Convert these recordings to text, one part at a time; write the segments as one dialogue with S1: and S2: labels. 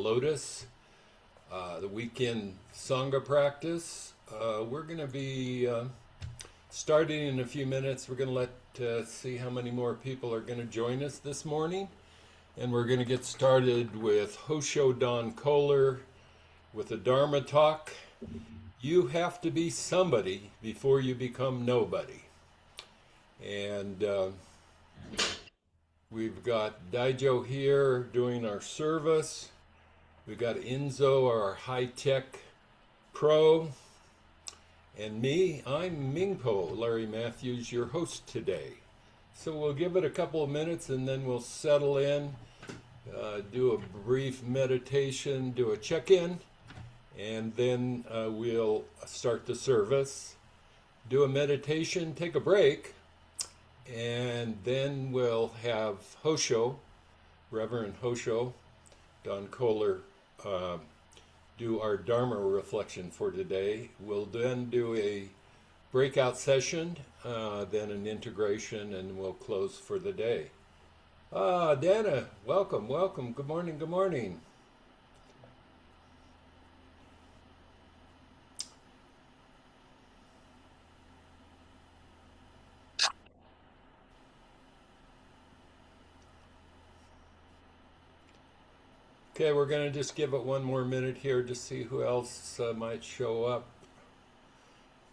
S1: Lotus, the weekend Sangha practice. We're going to be starting in a few minutes. We're going to see how many more people are going to join us this morning. And we're going to get started with Hosho Don Kohler with a Dharma talk. You have to be somebody before you become nobody. And we've got Daijo here doing our service. We've got Enzo, our high-tech pro. And me, I'm Mingpo, Larry Matthews, your host today. So we'll give it a couple of minutes and then we'll settle in, do a brief meditation, do a check-in, and then we'll start the service, do a meditation, take a break, and then we'll have Hosho, Reverend Hosho Don Kohler, do our Dharma reflection for today. We'll then do a breakout session, then an integration, and we'll close for the day. Dana, welcome, welcome. Good morning, good morning. Okay, we're going to just give it one more minute here to see who else might show up.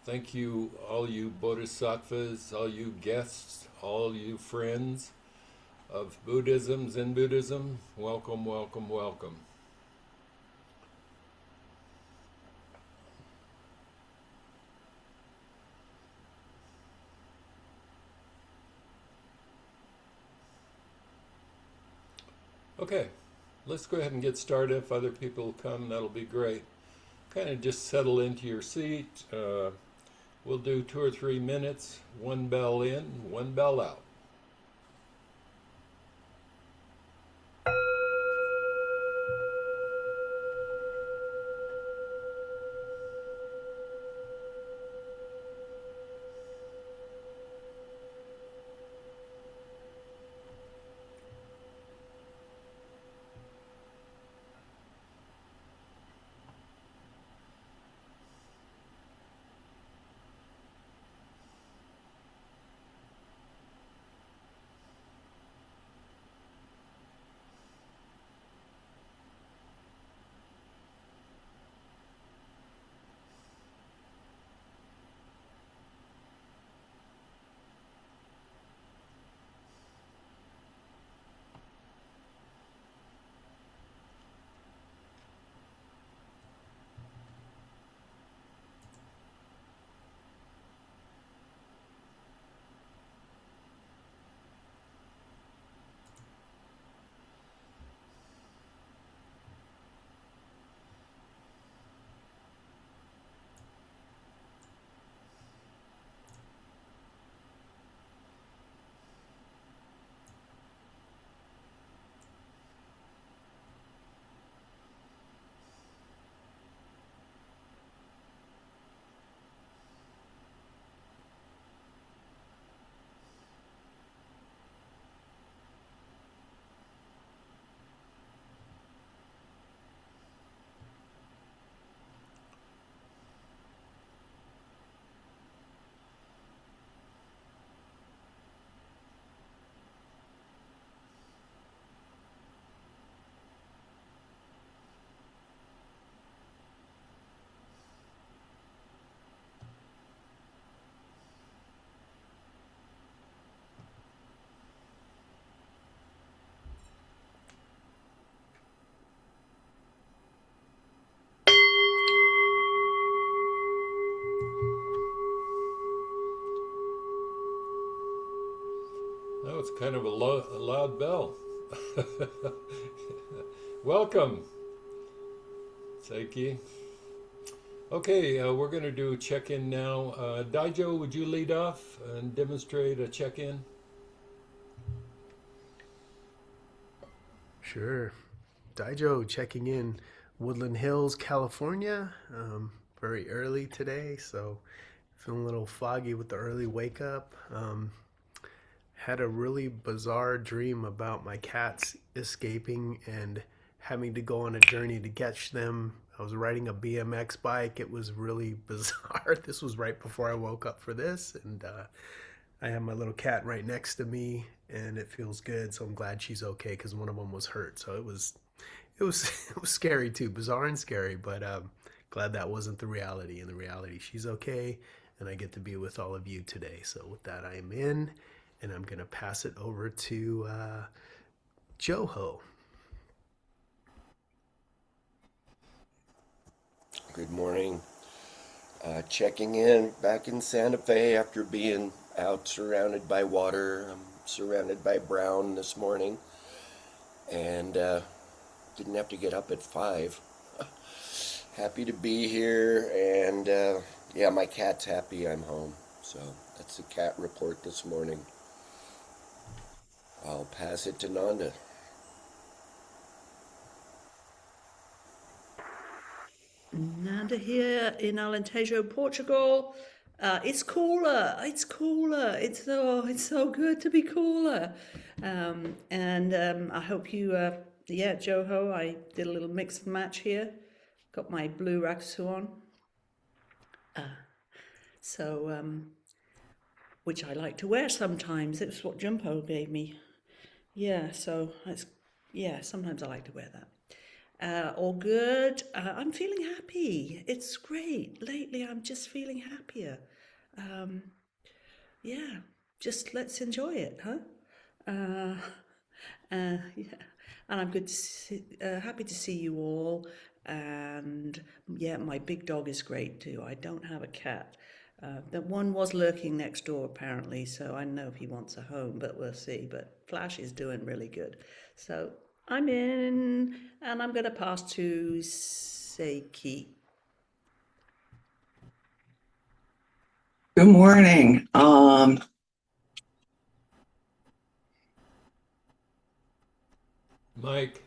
S1: Thank you, all you bodhisattvas, all you guests, all you friends of Buddhism, Zen Buddhism. Welcome, welcome, welcome. Okay. Let's go ahead and get started. If other people come, that'll be great. Kind of just settle into your seat. We'll do 2 or 3 minutes, one bell in, one bell out. Oh, it's kind of a loud bell. Welcome, Seiki. Okay, we're going to do a check-in now. Daijo, would you lead off and demonstrate a check-in?
S2: Sure. Daijo checking in Woodland Hills, California. Very early today, so feeling a little foggy with the early wake up. Had a really bizarre dream about my cats escaping and having to go on a journey to catch them. I was riding a BMX bike. It was really bizarre. This was right before I woke up for this, and I have my little cat right next to me, and it feels good. So I'm glad she's okay because one of them was hurt. So it was it was scary too, bizarre and scary, but glad that wasn't the reality. In the reality, she's okay, and I get to be with all of you today. So with that, I am in, and I'm gonna pass it over to Joho.
S3: Good morning. Checking in back in Santa Fe after being out surrounded by water. I'm surrounded by brown this morning and didn't have to get up at 5. Happy to be here, and yeah, my cat's happy I'm home. So that's the cat report this morning. I'll pass it to Nanda.
S4: Nanda here in Alentejo, Portugal. It's cooler. It's cooler. It's so good to be cooler. And I hope you, yeah, Joho. I did a little mix and match here. Got my blue rakusu on. So, which I like to wear sometimes. It's what Jumpo gave me. Yeah. So it's yeah. Sometimes I like to wear that. All good. I'm feeling happy. It's great. Lately, I'm just feeling happier. Yeah, just let's enjoy it, huh? Uh, yeah, and I'm good to happy to see you all. And yeah, my big dog is great too. I don't have a cat. The one was lurking next door apparently, so I don't know if he wants a home, but we'll see. But Flash is doing really good. So I'm in, and I'm going to pass to Seiki.
S5: Good morning.
S1: Mike,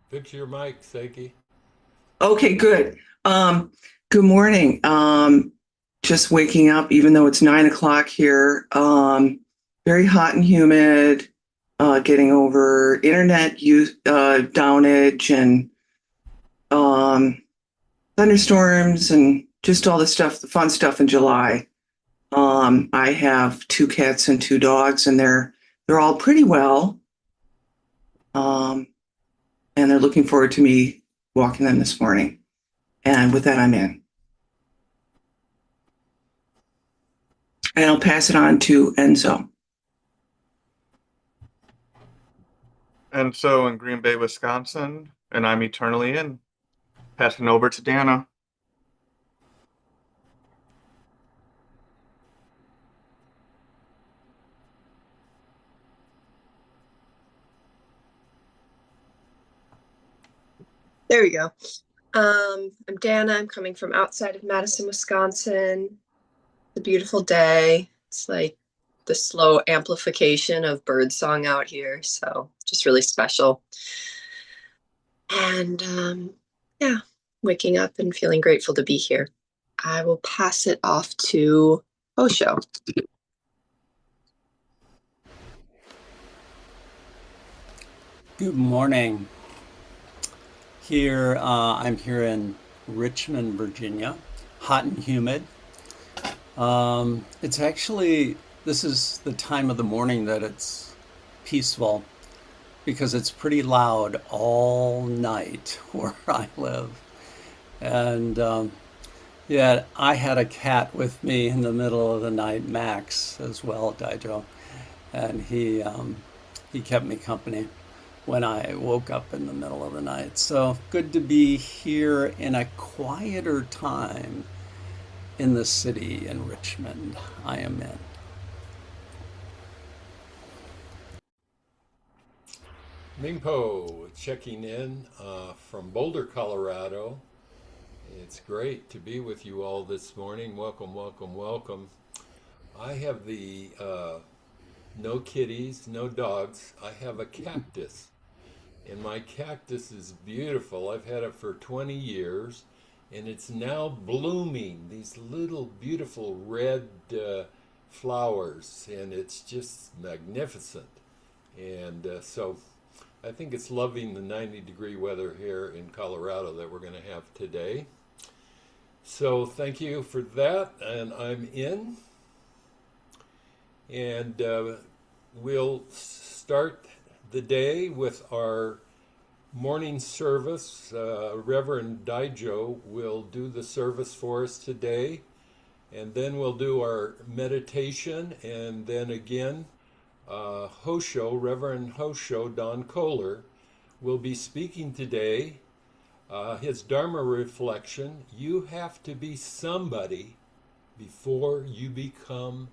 S1: fix your mic, Seiki.
S5: Okay, good. Good morning. Just waking up, even though it's 9 o'clock here. Very hot and humid. Getting over internet use downage and thunderstorms and just all the stuff, the fun stuff in July. I have 2 cats and 2 dogs, and they're all pretty well. And they're looking forward to me walking them this morning. And with that, I'm in. And I'll pass it on to Enzo.
S6: And so in Green Bay, Wisconsin, and I'm eternally in. Passing over to Dana.
S7: There we go. I'm Dana. I'm coming from outside of Madison, Wisconsin. It's a beautiful day. It's like the slow amplification of birdsong out here. So just really special. And yeah, waking up and feeling grateful to be here. I will pass it off to Osho.
S8: Good morning. I'm here in Richmond, Virginia, hot and humid. It's actually, this is the time of the morning that it's peaceful because it's pretty loud all night where I live. And yeah, I had a cat with me in the middle of the night, Max, as well, Daijo, and he kept me company when I woke up in the middle of the night. So good to be here in a quieter time in the city in Richmond. I am in.
S1: Mingpo checking in from Boulder, Colorado. It's great to be with you all this morning. Welcome, welcome, welcome. I have the no kitties, no dogs. I have a cactus. And my cactus is beautiful. I've had it for 20 years. And it's now blooming, these little beautiful red flowers. And it's just magnificent. And so I think it's loving the 90-degree weather here in Colorado that we're going to have today. So thank you for that, and I'm in. And we'll start the day with our morning service. Reverend Daijo will do the service for us today, and then we'll do our meditation, and then again, Reverend Hosho Don Kohler will be speaking today. His Dharma reflection: you have to be somebody before you become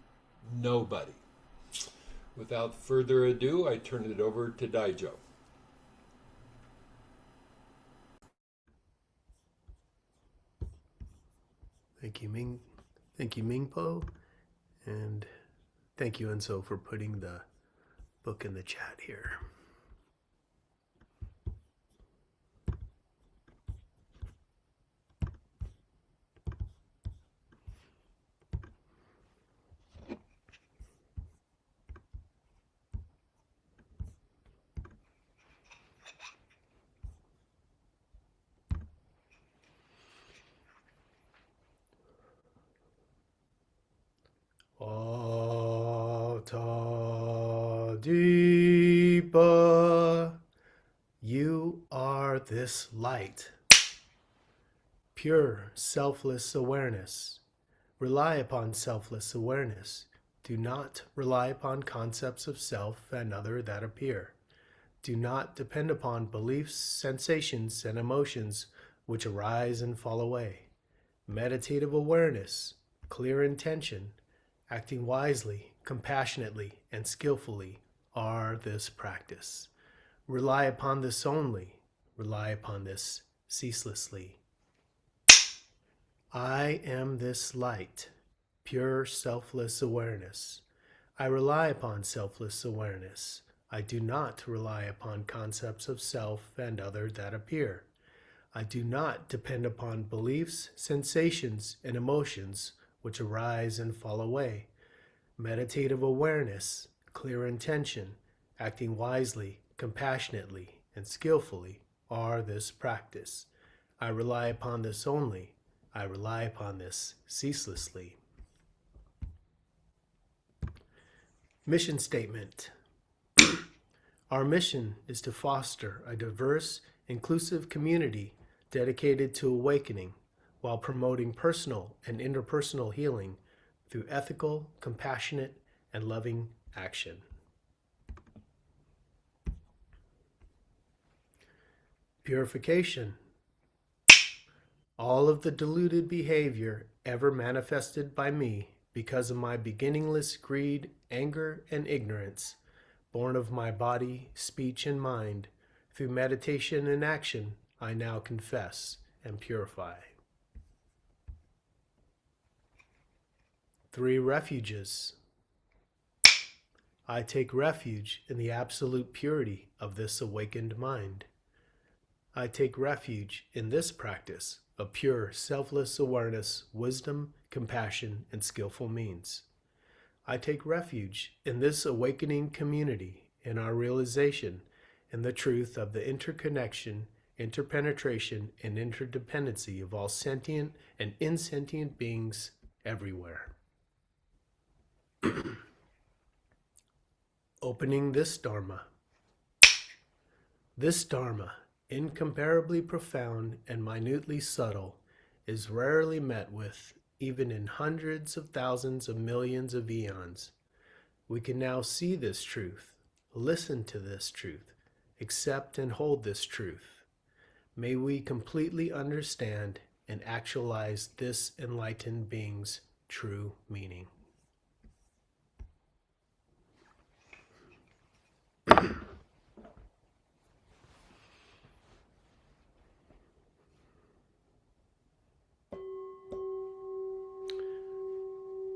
S1: nobody. Without further ado, I turn it over to Daijo.
S2: Thank you, Ming. Thank you, Mingpo. And thank you, Enzo, for putting the book in the chat here. Atadipa, you are this light, pure, selfless awareness. Rely upon selfless awareness. Do not rely upon concepts of self and other that appear. Do not depend upon beliefs, sensations, and emotions which arise and fall away. Meditative awareness, clear intention, acting wisely, compassionately, and skillfully are this practice. Rely upon this only. Rely upon this ceaselessly. I am this light, pure selfless awareness. I rely upon selfless awareness. I do not rely upon concepts of self and other that appear. I do not depend upon beliefs, sensations, and emotions which arise and fall away. Meditative awareness, clear intention, acting wisely, compassionately, and skillfully are this practice. I rely upon this only. I rely upon this ceaselessly. Mission statement. Our mission is to foster a diverse, inclusive community dedicated to awakening while promoting personal and interpersonal healing through ethical, compassionate, and loving action. Purification. All of the deluded behavior ever manifested by me because of my beginningless greed, anger, and ignorance, born of my body, speech, and mind, through meditation and action, I now confess and purify. 3 refuges. I take refuge in the absolute purity of this awakened mind. I take refuge in this practice of pure, selfless awareness, wisdom, compassion, and skillful means. I take refuge in this awakening community, in our realization in the truth of the interconnection, interpenetration, and interdependency of all sentient and insentient beings everywhere. Opening this Dharma. This Dharma, incomparably profound and minutely subtle, is rarely met with, even in hundreds of thousands of millions of eons. We can now see this truth, listen to this truth, accept and hold this truth. May we completely understand and actualize this enlightened being's true meaning.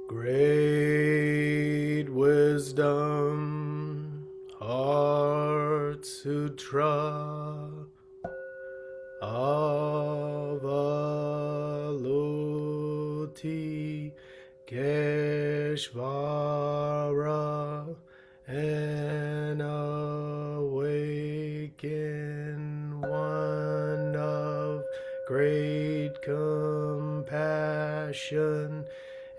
S2: Great wisdom, Heart Sutra Avalokiteshvara, an awakening great compassion,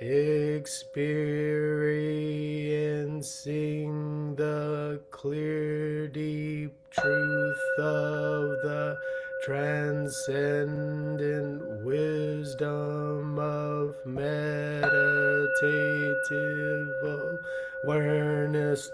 S2: experiencing the clear, deep truth of the transcendent wisdom of meditative awareness,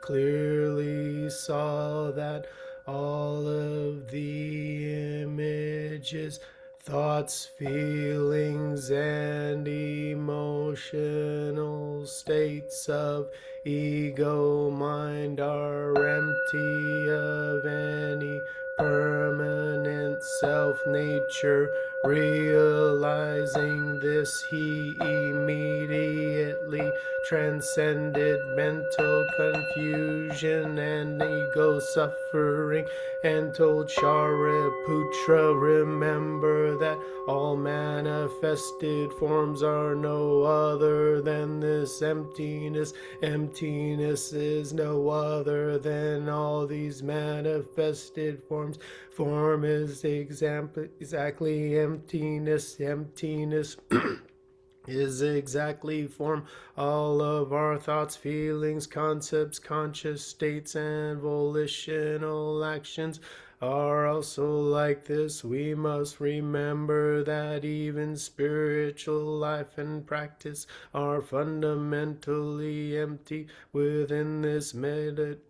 S2: clearly saw that all of the images, thoughts, feelings, and emotional states of ego mind are empty of any permanent self-nature. Realizing this, he immediately transcended mental confusion and ego suffering, and told Shariputra, remember that all manifested forms are no other than this emptiness. Emptiness is no other than all these manifested forms. Form is exactly emptiness. Emptiness is exactly form. All of our thoughts, feelings, concepts, conscious states, and volitional actions are also like this. We must remember that even spiritual life and practice are fundamentally empty. Within this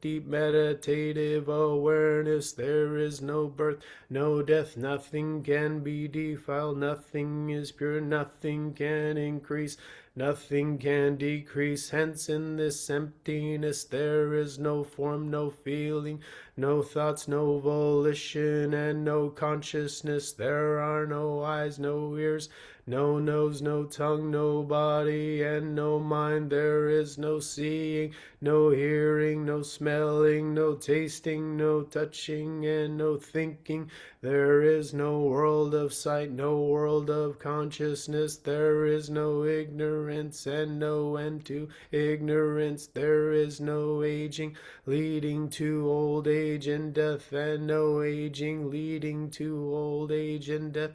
S2: deep meditative awareness, there is no birth, no death, nothing can be defiled, nothing is pure, nothing can increase, nothing can decrease. Hence in this emptiness there is no form, no feeling, no thoughts, no volition, and no consciousness. There are no eyes, no ears, no nose, no tongue, no body, and no mind. There is no seeing, no hearing, no smelling, no tasting, no touching, and no thinking. There is no world of sight, no world of consciousness. There is no ignorance and no end to ignorance. There is no aging leading to old age and death, and no aging leading to old age and death.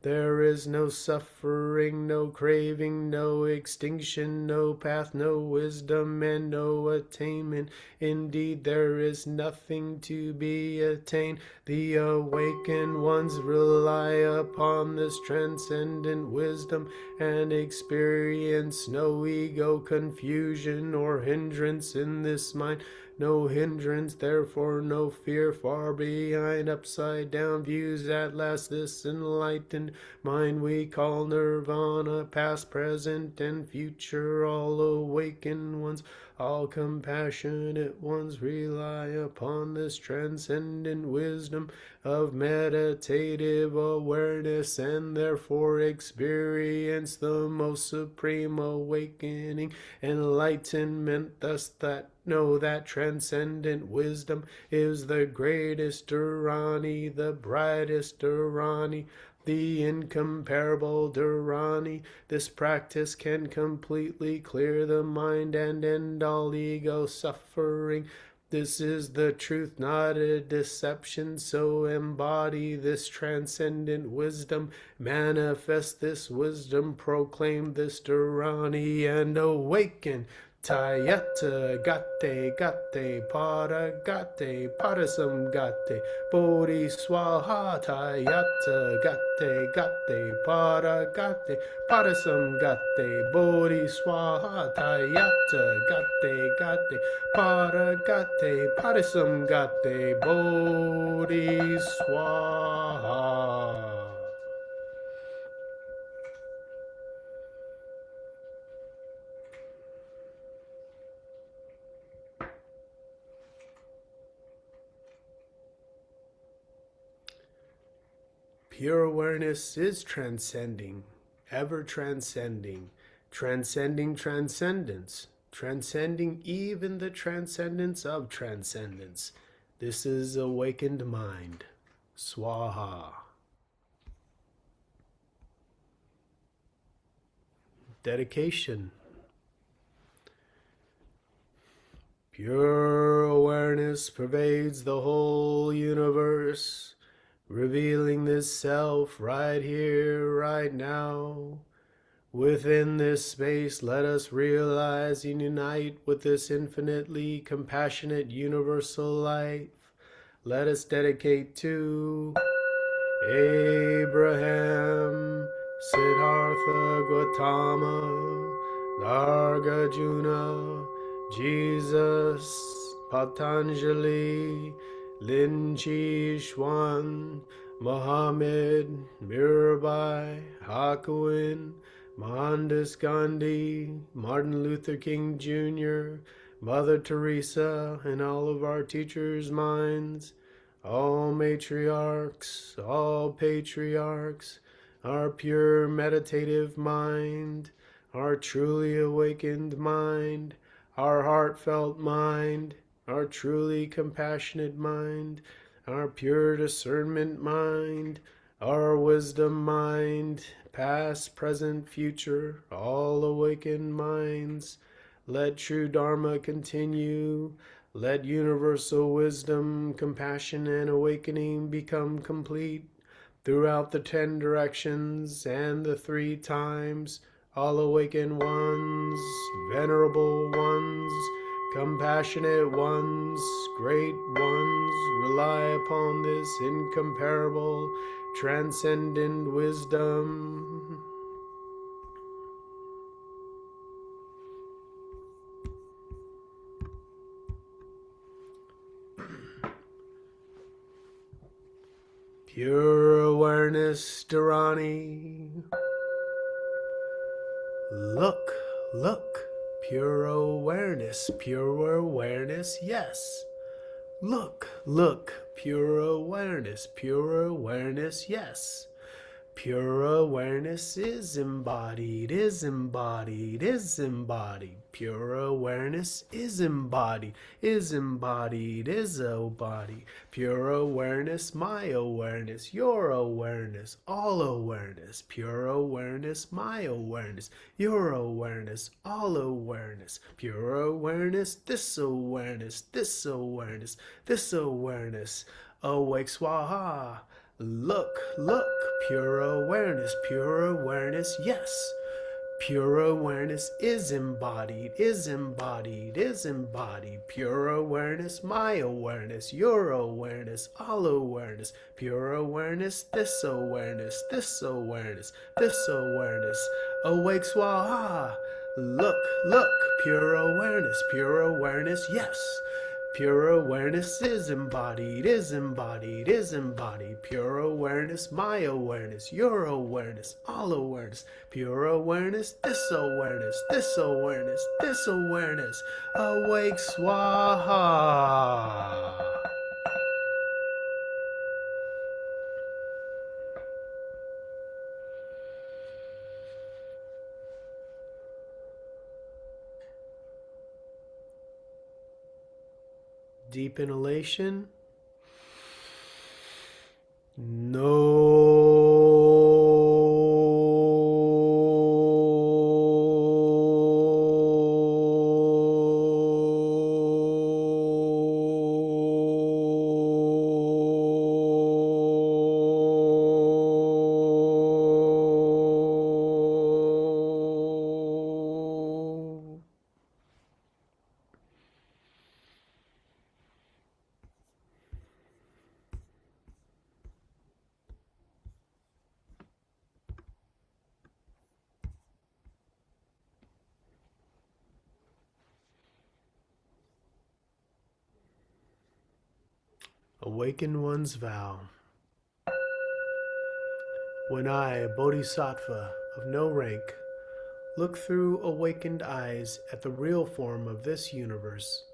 S2: There is no suffering, no craving, no extinction, no path, no wisdom, and no attainment. Indeed, there is nothing to be attained. The awakened ones rely upon this transcendent wisdom and experience no ego, confusion, or hindrance in this mind. No hindrance, therefore no fear. Far behind upside down views, at last this enlightened mind we call nirvana. Past, present, and future, all awakened ones, all compassionate ones rely upon this transcendent wisdom of meditative awareness, and therefore experience the most supreme awakening, enlightenment. Thus that know that transcendent wisdom is the greatest Dharani, the brightest Dharani, the incomparable Dharani. This practice can completely clear the mind and end all ego suffering. This is the truth, not a deception. So embody this transcendent wisdom, manifest this wisdom, proclaim this Dharani, and awaken. Tayata gate gate para gate parasam gate bodhi swaha. Tayata gate gate para gate parasam gate bodhi swaha. Tayata gate gate para gate parasam gate bodhi swaha. Pure awareness is transcending, ever transcending, transcending transcendence, transcending even the transcendence of transcendence. This is awakened mind. Swaha. Dedication. Pure awareness pervades the whole universe, revealing this self right here, right now. Within this space, let us realize and unite with this infinitely compassionate universal life. Let us dedicate to Abraham, Siddhartha Gautama, Nargajuna, Jesus, Patanjali, Lin Chi Xuan, Muhammad, Mirabai, Hakuin, Mohandas Gandhi, Martin Luther King Jr., Mother Teresa, and all of our teachers' minds, all matriarchs, all patriarchs, our pure meditative mind, our truly awakened mind, our heartfelt mind, our truly compassionate mind, our pure discernment mind, our wisdom mind, past, present, future, all awakened minds. Let true Dharma continue. Let universal wisdom, compassion, and awakening become complete throughout the 10 directions and the 3 times. All awakened ones, venerable ones, compassionate ones, great ones, rely upon this incomparable, transcendent wisdom. Pure awareness, Dharani. Look, look, pure awareness, yes. Look, look, pure awareness, yes. Pure awareness is embodied, is embodied, is embodied. Pure awareness is embodied, is embodied, is a body. Pure awareness, my awareness, your awareness, all awareness. Pure awareness, my awareness, your awareness, all awareness. Pure awareness, this awareness, this awareness, this awareness. Awake Swaha. Look, look, pure awareness, yes. Pure awareness is embodied, is embodied, is embodied. Pure awareness, my awareness, your awareness, all awareness. Pure awareness, this awareness, this awareness, this awareness. Awake Swaha. Look, look, pure awareness, yes. Pure awareness is embodied, is embodied, is embodied. Pure awareness, my awareness, your awareness, all awareness. Pure awareness, this awareness, this awareness, this awareness. Awake Swaha. Deep inhalation. Awaken one's vow. When I, a bodhisattva of no rank, look through awakened eyes at the real form of this universe,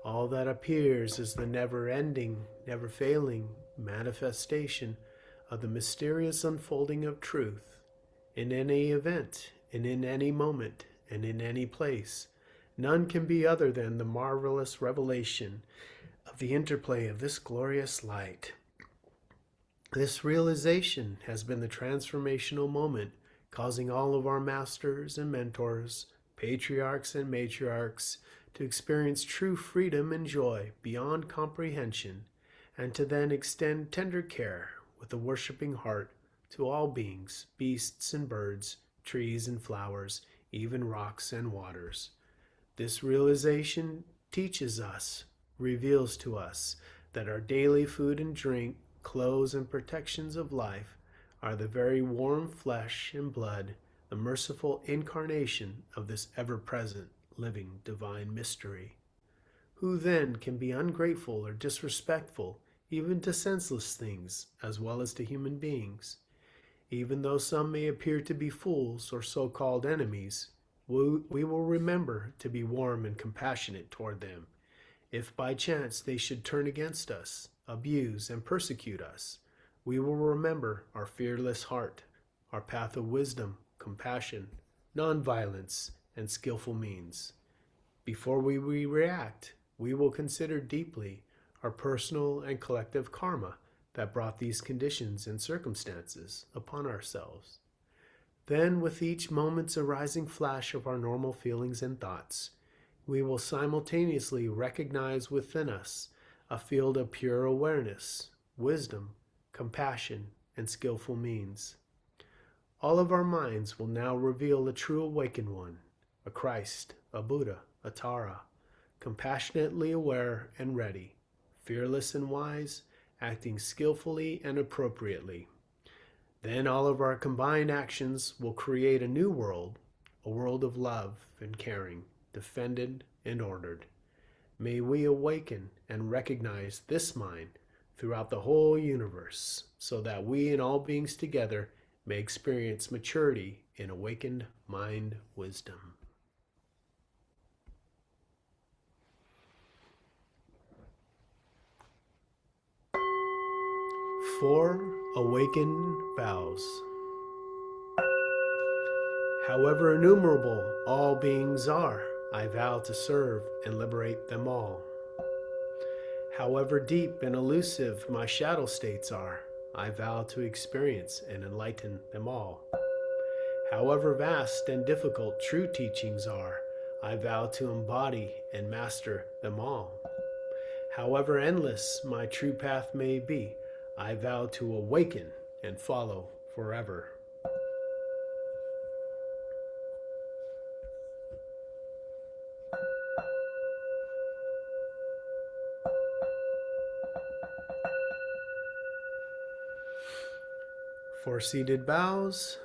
S2: all that appears is the never-ending, never-failing manifestation of the mysterious unfolding of truth in any event and in any moment and in any place. None can be other than the marvelous revelation of the interplay of this glorious light. This realization has been the transformational moment causing all of our masters and mentors, patriarchs and matriarchs, to experience true freedom and joy beyond comprehension, and to then extend tender care with a worshiping heart to all beings, beasts and birds, trees and flowers, even rocks and waters. This realization teaches us, reveals to us, that our daily food and drink, clothes and protections of life are the very warm flesh and blood, the merciful incarnation of this ever-present, living, divine mystery. Who then can be ungrateful or disrespectful even to senseless things as well as to human beings? Even though some may appear to be fools or so-called enemies, we will remember to be warm and compassionate toward them. If by chance they should turn against us, abuse, and persecute us, we will remember our fearless heart, our path of wisdom, compassion, nonviolence, and skillful means. Before we react, we will consider deeply our personal and collective karma that brought these conditions and circumstances upon ourselves. Then, with each moment's arising flash of our normal feelings and thoughts, we will simultaneously recognize within us a field of pure awareness, wisdom, compassion, and skillful means. All of our minds will now reveal a true awakened one, a Christ, a Buddha, a Tara, compassionately aware and ready, fearless and wise, acting skillfully and appropriately. Then all of our combined actions will create a new world, a world of love and caring, defended and ordered. May we awaken and recognize this mind throughout the whole universe, so that we and all beings together may experience maturity in awakened mind wisdom. Four awakened vows. However innumerable all beings are, I vow to serve and liberate them all. However deep and elusive my shadow states are, I vow to experience and enlighten them all. However vast and difficult true teachings are, I vow to embody and master them all. However endless my true path may be, I vow to awaken and follow forever. Four seated bows.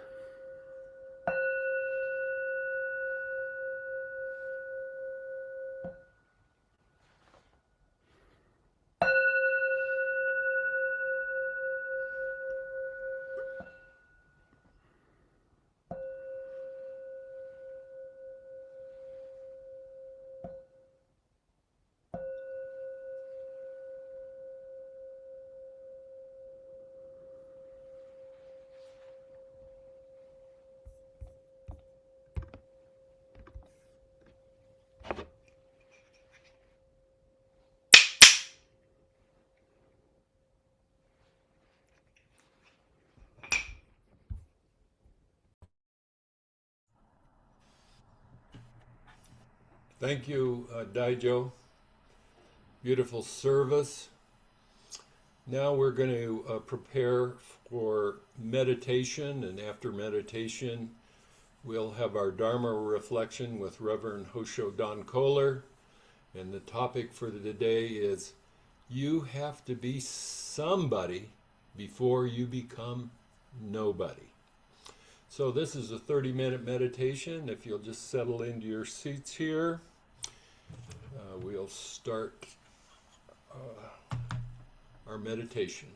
S1: Thank you, Daijo. Beautiful service. Now we're going to prepare for meditation, and after meditation, we'll have our Dharma reflection with Reverend Hosho Don Kohler. And the topic for today is, you have to be somebody before you become nobody. So this is a 30-minute meditation. If you'll just settle into your seats here, we'll start our meditation.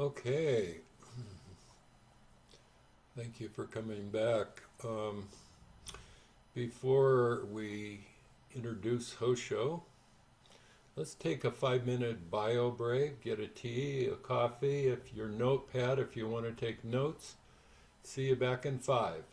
S1: Okay. Thank you for coming back. Before we introduce Hosho, let's take a 5-minute bio break, get a tea, a coffee, if your notepad, if you want to take notes. See you back in 5.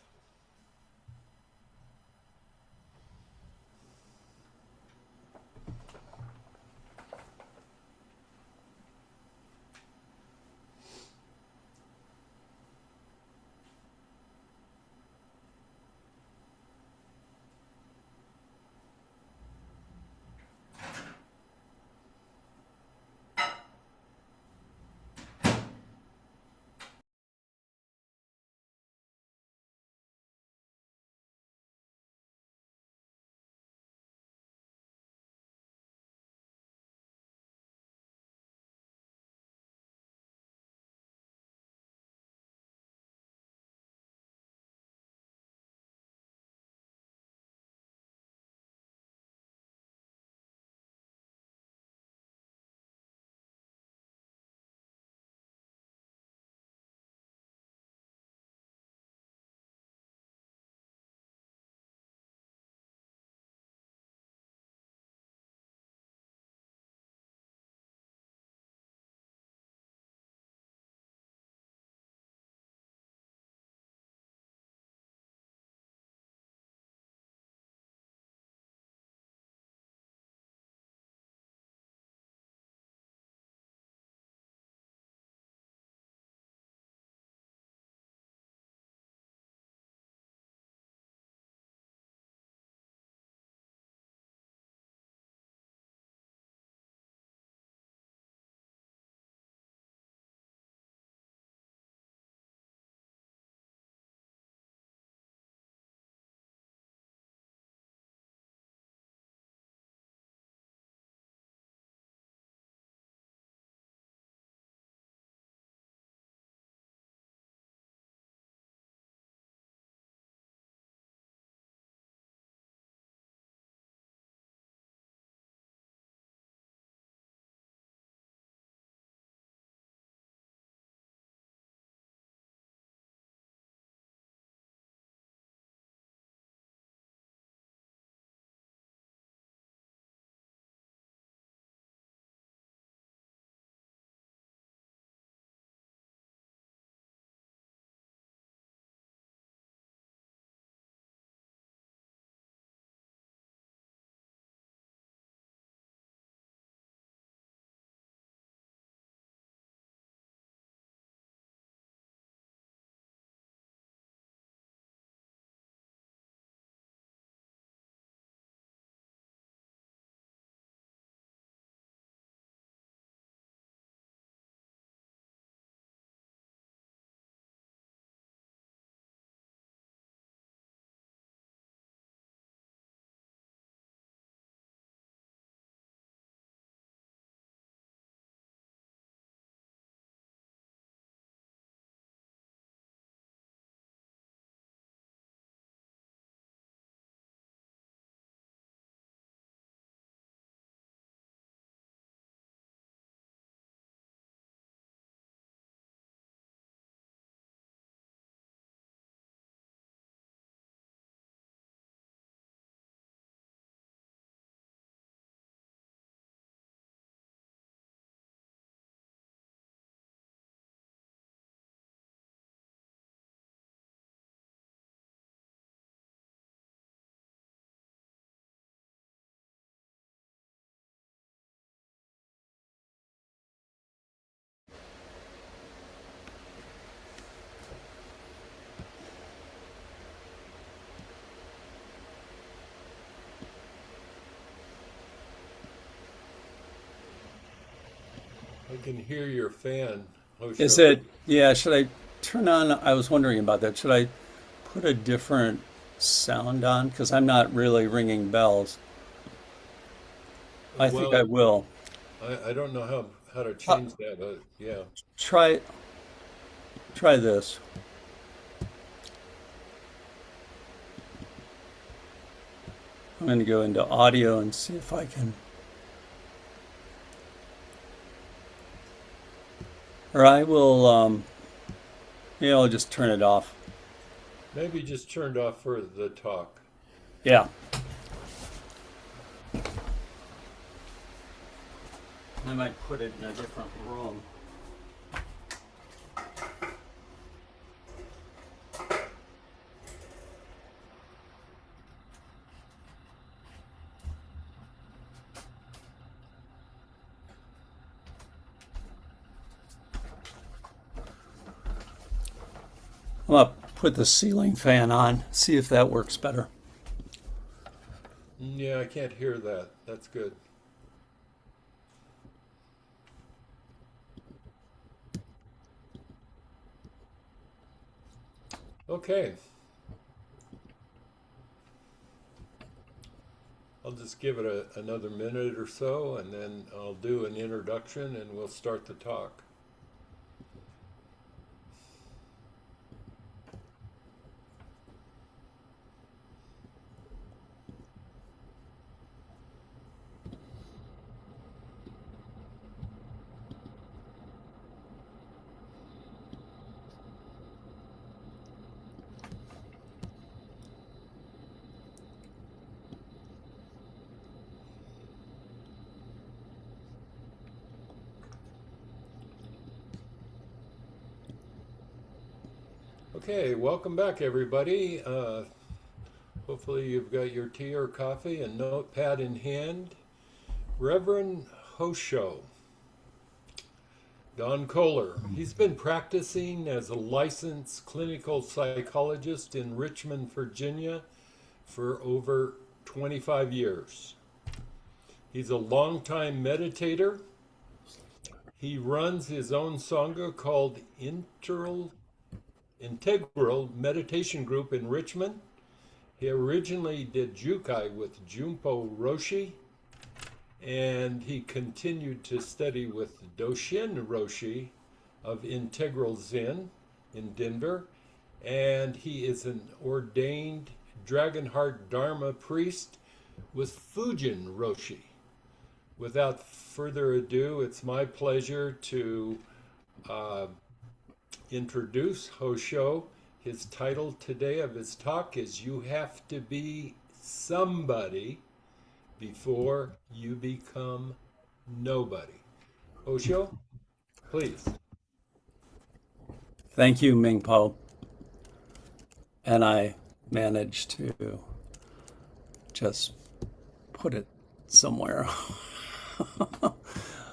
S1: I can hear your fan,
S8: Is
S1: Hosho.
S8: it, yeah, should I turn on? I was wondering about that. Should I put a different sound on? Because I'm not really ringing bells. I think I
S1: Well,
S8: will.
S1: I don't know how to
S8: Uh,
S1: change that, but yeah.
S8: try try this. I'm going to go into audio and see if I can. Or I will, I'll just turn it off.
S1: Maybe just turned off for the talk.
S8: Yeah. I might put it in a different room. I'm going to put the ceiling fan on, see if that works better.
S1: Yeah, I can't hear that. That's good. Okay. I'll just give it another minute or so, and then I'll do an introduction and we'll start the talk. Okay, welcome back, everybody. Hopefully you've got your tea or coffee and notepad in hand. Reverend Hosho, Don Kohler. He's been practicing as a licensed clinical psychologist in Richmond, Virginia for over 25 years. He's a longtime meditator. He runs his own Sangha called Integral Meditation Group in Richmond. He originally did Jukai with Jumpo Roshi, and he continued to study with Doshin Roshi of Integral Zen in Denver, and he is an ordained Dragonheart Dharma priest with Fujin Roshi. Without further ado, it's my pleasure to introduce Hosho. His title today of his talk is You Have to Be Somebody Before You Become Nobody. Hosho, please.
S8: Thank you, Mingpo. And I managed to just put it somewhere.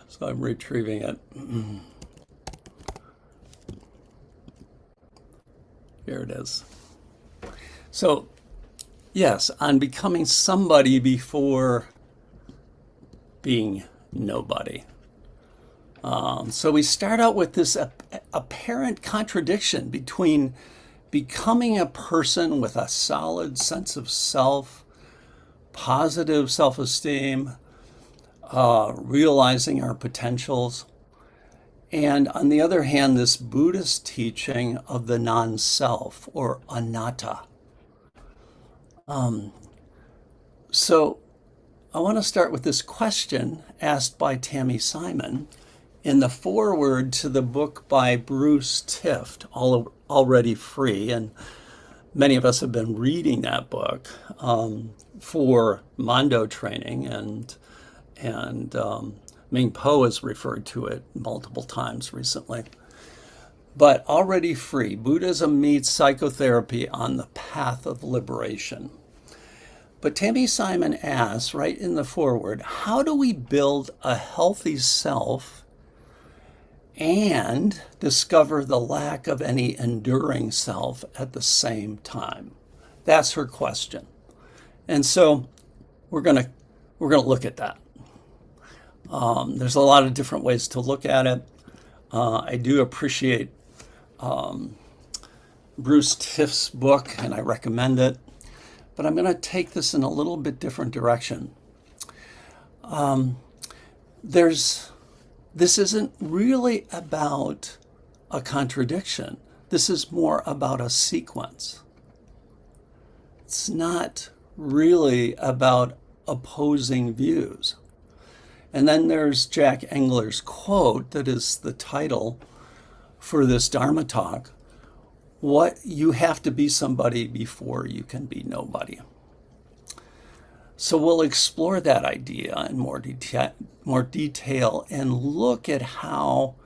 S8: So I'm retrieving it. Here it is. So, yes, on becoming somebody before being nobody. So we start out with this apparent contradiction between becoming a person with a solid sense of self, positive self-esteem, realizing our potentials, and on the other hand, this Buddhist teaching of the non-self or anatta. So I want to start with this question asked by Tammy Simon in the foreword to the book by Bruce Tift, Already Free. And many of us have been reading that book for Mondo training, and Ming Po has referred to it multiple times recently. But Already Free, Buddhism meets psychotherapy on the path of liberation. But Tammy Simon asks, right in the foreword, how do we build a healthy self and discover the lack of any enduring self at the same time? That's her question. And so we're gonna look at that. There's a lot of different ways to look at it. I do appreciate Bruce Tift's book, and I recommend it. But I'm going to take this in a little bit different direction. This isn't really about a contradiction. This is more about a sequence. It's not really about opposing views. And then there's Jack Engler's quote that is the title for this Dharma talk, what you have to be somebody before you can be nobody. So we'll explore that idea in more detail and look at how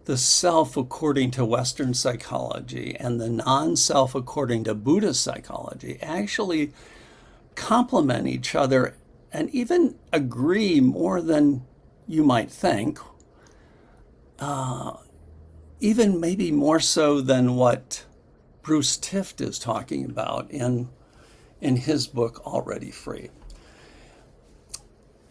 S8: the self according to Western psychology and the non-self according to Buddhist psychology actually complement each other and even agree more than you might think, even maybe more so than what Bruce Tift is talking about in his book, Already Free.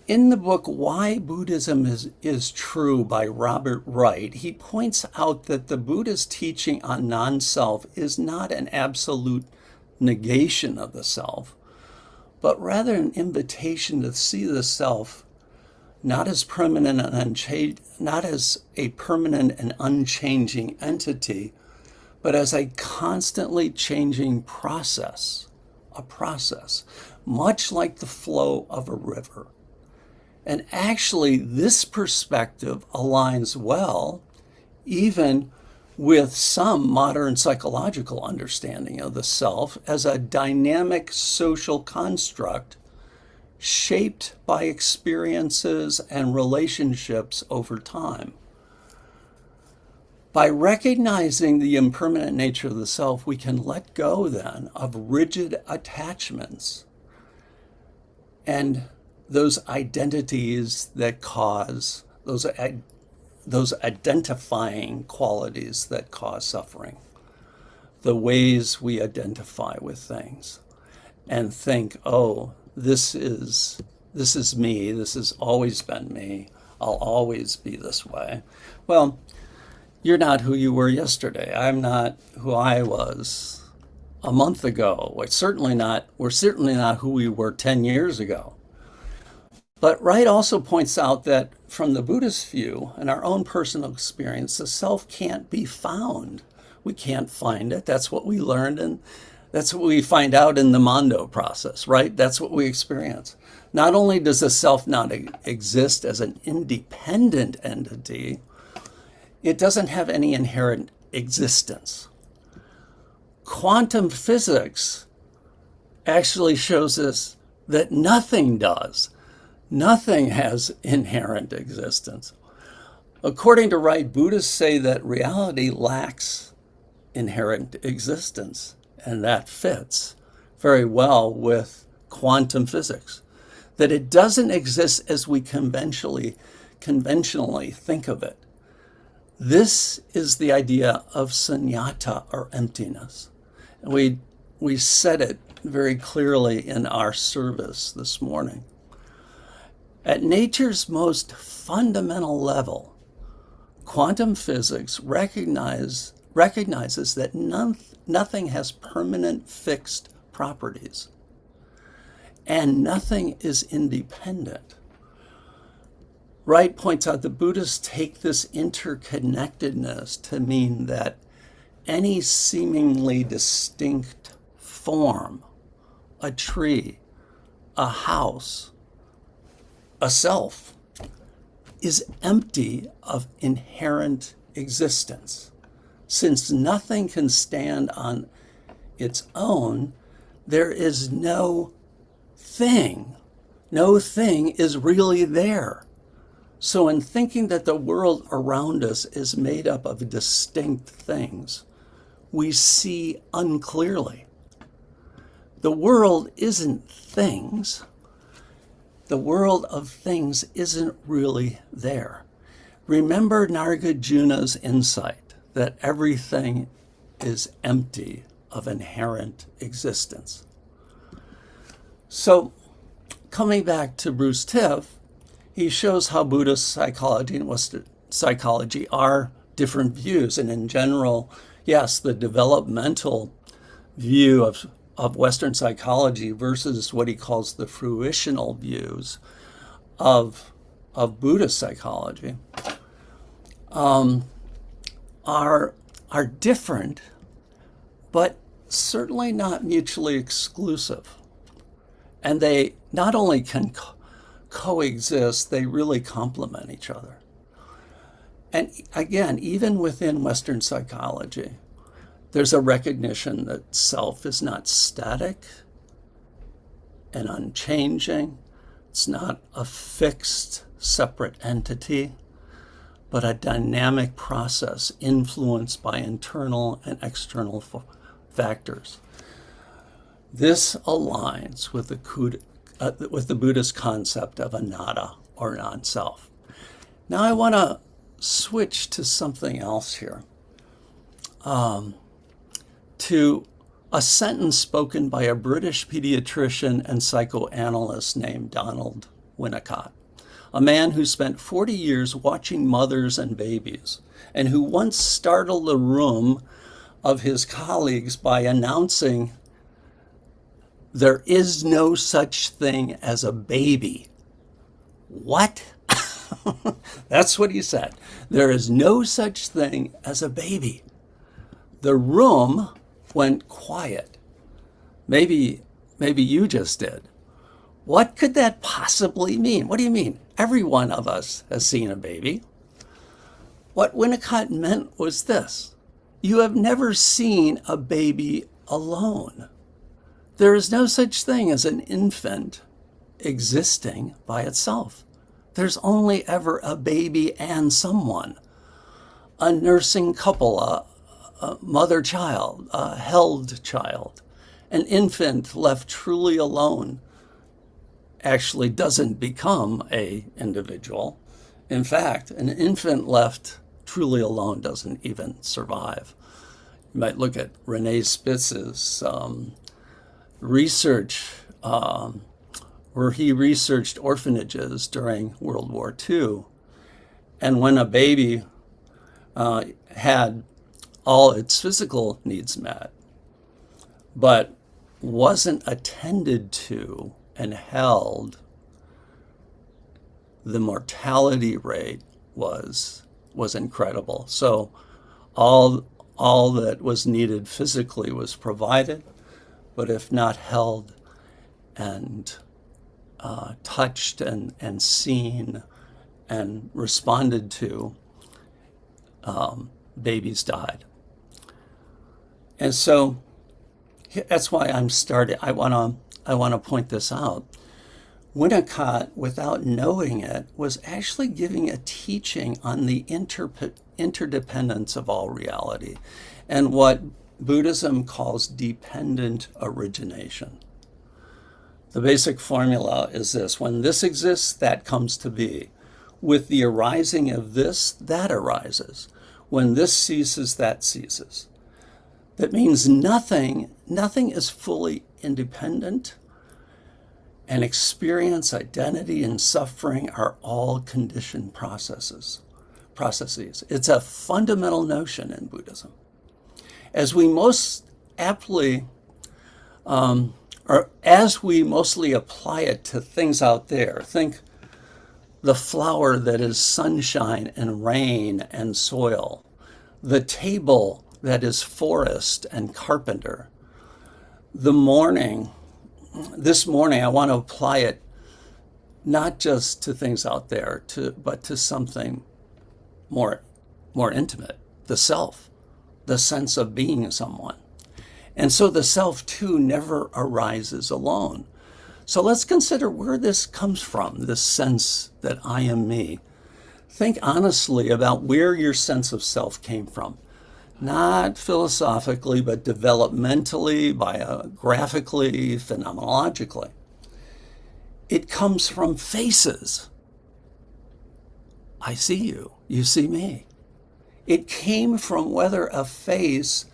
S8: In the book, Why Buddhism is True by Robert Wright, he points out that the Buddhist teaching on non-self is not an absolute negation of the self, but rather an invitation to see the self not as permanent and not as a permanent and unchanging entity, but as a constantly changing process, much like the flow of a river. And actually, this perspective aligns well even with some modern psychological understanding of the self as a dynamic social construct shaped by experiences and relationships over time. By recognizing the impermanent nature of the self, we can let go then of rigid attachments and those identities that cause, those identifying qualities that cause suffering, the ways we identify with things and think, oh, this is me, this has always been me, I'll always be this way. Well, you're not who you were yesterday. I'm not who I was a month ago. We're certainly not who we were 10 years ago. But Wright also points out that from the Buddhist view and our own personal experience, the self can't be found. We can't find it. That's what we learned, and that's what we find out in the Mando process, right? That's what we experience. Not only does the self not exist as an independent entity, it doesn't have any inherent existence. Quantum physics actually shows us that nothing does. Nothing has inherent existence. According to Wright, Buddhists say that reality lacks inherent existence, and that fits very well with quantum physics, that it doesn't exist as we conventionally think of it. This is the idea of sunyata, or emptiness. And we said it very clearly in our service this morning. At nature's most fundamental level, quantum physics recognizes that nothing has permanent fixed properties, and nothing is independent. Wright points out that Buddhists take this interconnectedness to mean that any seemingly distinct form, a tree, a house, a self, is empty of inherent existence. Since nothing can stand on its own, there is no thing. No thing is really there. So in thinking that the world around us is made up of distinct things, we see unclearly. The world isn't things. The world of things isn't really there. Remember Nagarjuna's insight that everything is empty of inherent existence. So, coming back to Bruce Tift, he shows how Buddhist psychology and Western psychology are different views. And in general, yes, the developmental view of Western psychology versus what he calls the fruitional views of Buddhist psychology are different, but certainly not mutually exclusive. And they not only can coexist, they really complement each other. And again, even within Western psychology, there's a recognition that self is not static and unchanging. It's not a fixed, separate entity, but a dynamic process influenced by internal and external factors. This aligns with the Buddhist concept of anatta, or non-self. Now I want to switch to something else here, to a sentence spoken by a British pediatrician and psychoanalyst named Donald Winnicott, a man who spent 40 years watching mothers and babies, and who once startled the room of his colleagues by announcing, "There is no such thing as a baby." What? That's what he said. There is no such thing as a baby. The room went quiet. Maybe you just did. What could that possibly mean? What do you mean? Every one of us has seen a baby. What Winnicott meant was this: you have never seen a baby alone. There is no such thing as an infant existing by itself. There's only ever a baby and someone, a nursing couple, a mother-child, a held child. An infant left truly alone actually doesn't become an individual. In fact, an infant left truly alone doesn't even survive. You might look at Renee Spitz's research, where he researched orphanages during World War II. And when a baby had all its physical needs met, but wasn't attended to and held, the mortality rate was incredible. So all that was needed physically was provided, but if not held and touched and seen and responded to, babies died. And so that's why I want to point this out. Winnicott, without knowing it, was actually giving a teaching on the interdependence of all reality and what Buddhism calls dependent origination. The basic formula is this: when this exists, that comes to be. With the arising of this, that arises. When this ceases, that ceases. That means nothing is fully independent, and experience, identity, and suffering are all conditioned processes. It's a fundamental notion in Buddhism. As we most aptly or as we mostly apply it to things out there, think the flower that is sunshine and rain and soil, the table that is forest and carpenter. This morning, I want to apply it not just to things out there, but to something more intimate, the self, the sense of being someone. And so the self, too, never arises alone. So let's consider where this comes from, this sense that I am me. Think honestly about where your sense of self came from. Not philosophically, but developmentally, biographically, phenomenologically. It comes from faces. I see you, you see me. It came from whether a face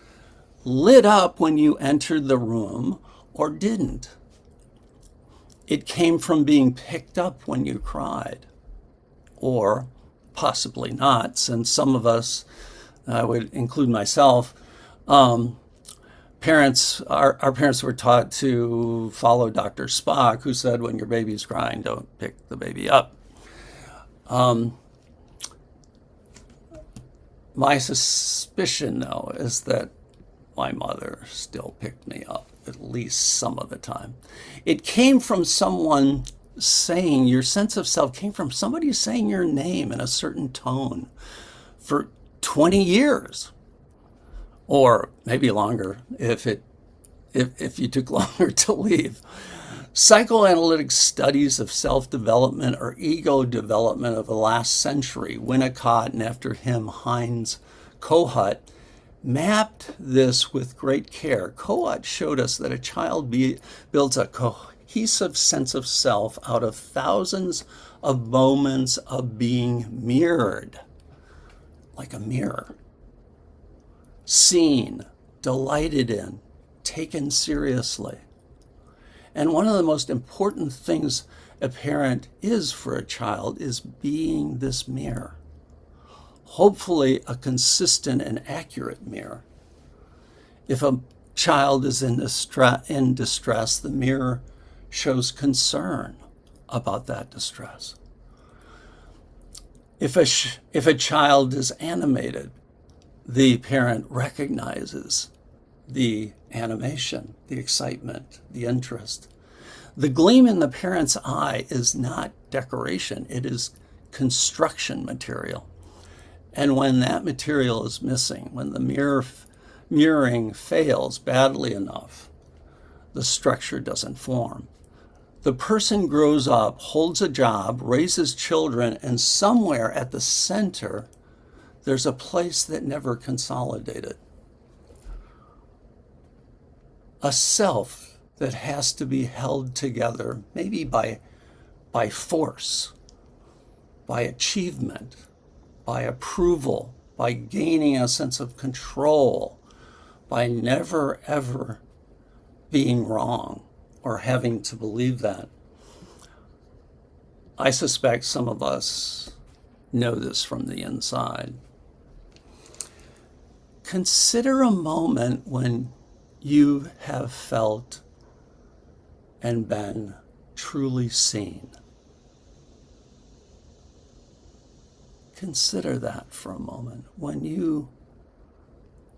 S8: lit up when you entered the room or didn't. It came from being picked up when you cried, or possibly not, since some of us, I would include myself, our parents were taught to follow Dr. Spock, who said, when your baby's crying, don't pick the baby up. My suspicion, though, is that my mother still picked me up at least some of the time. It came from someone saying, your sense of self came from somebody saying your name in a certain tone, for 20 years, or maybe longer if you took longer to leave. Psychoanalytic studies of self-development or ego development of the last century, Winnicott and after him Heinz Kohut, mapped this with great care. Kohut showed us that a child builds a cohesive sense of self out of thousands of moments of being mirrored, like a mirror, seen, delighted in, taken seriously. And one of the most important things a parent is for a child is being this mirror. Hopefully a consistent and accurate mirror. If a child is in distress, the mirror shows concern about that distress. If a child is animated, the parent recognizes the animation, the excitement, the interest. The gleam in the parent's eye is not decoration, it is construction material. And when that material is missing, when the mirroring fails badly enough, the structure doesn't form. The person grows up, holds a job, raises children, and somewhere at the center, there's a place that never consolidated. A self that has to be held together, maybe by force, by achievement, by approval, by gaining a sense of control, by never ever being wrong or having to believe that. I suspect some of us know this from the inside. Consider a moment when you have felt and been truly seen. Consider that for a moment.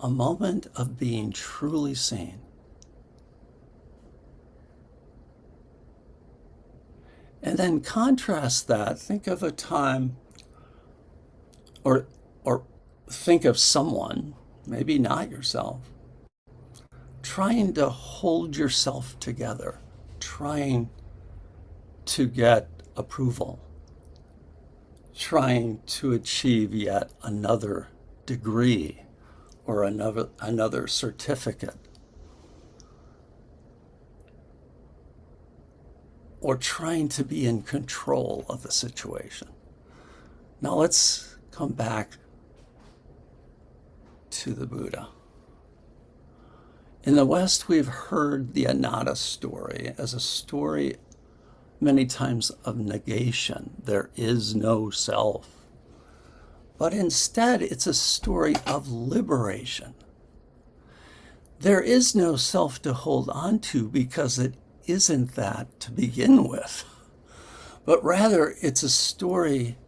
S8: A moment of being truly seen. And then contrast that. Think of a time, or think of someone, maybe not yourself, trying to hold yourself together, trying to get approval, trying to achieve yet another degree or another certificate, or trying to be in control of the situation. Now let's come back to the Buddha. In the West, we've heard the anatta story as a story many times of negation. There is no self. But instead, it's a story of liberation. There is no self to hold on to because it isn't that to begin with. But rather, it's a story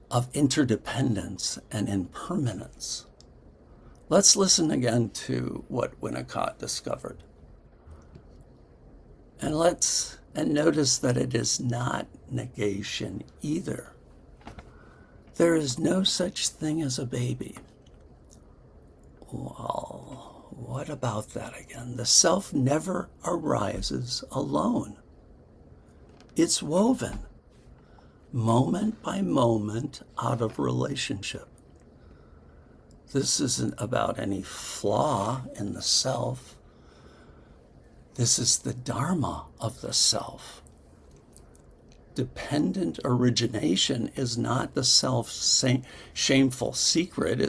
S8: of interdependence and impermanence. Let's listen again to what Winnicott discovered. And notice that it is not negation either. There is no such thing as a baby. Well, what about that again? The self never arises alone. It's woven, moment by moment, out of relationship. This isn't about any flaw in the self. This is the dharma of the self. Dependent origination is not the self's shameful secret.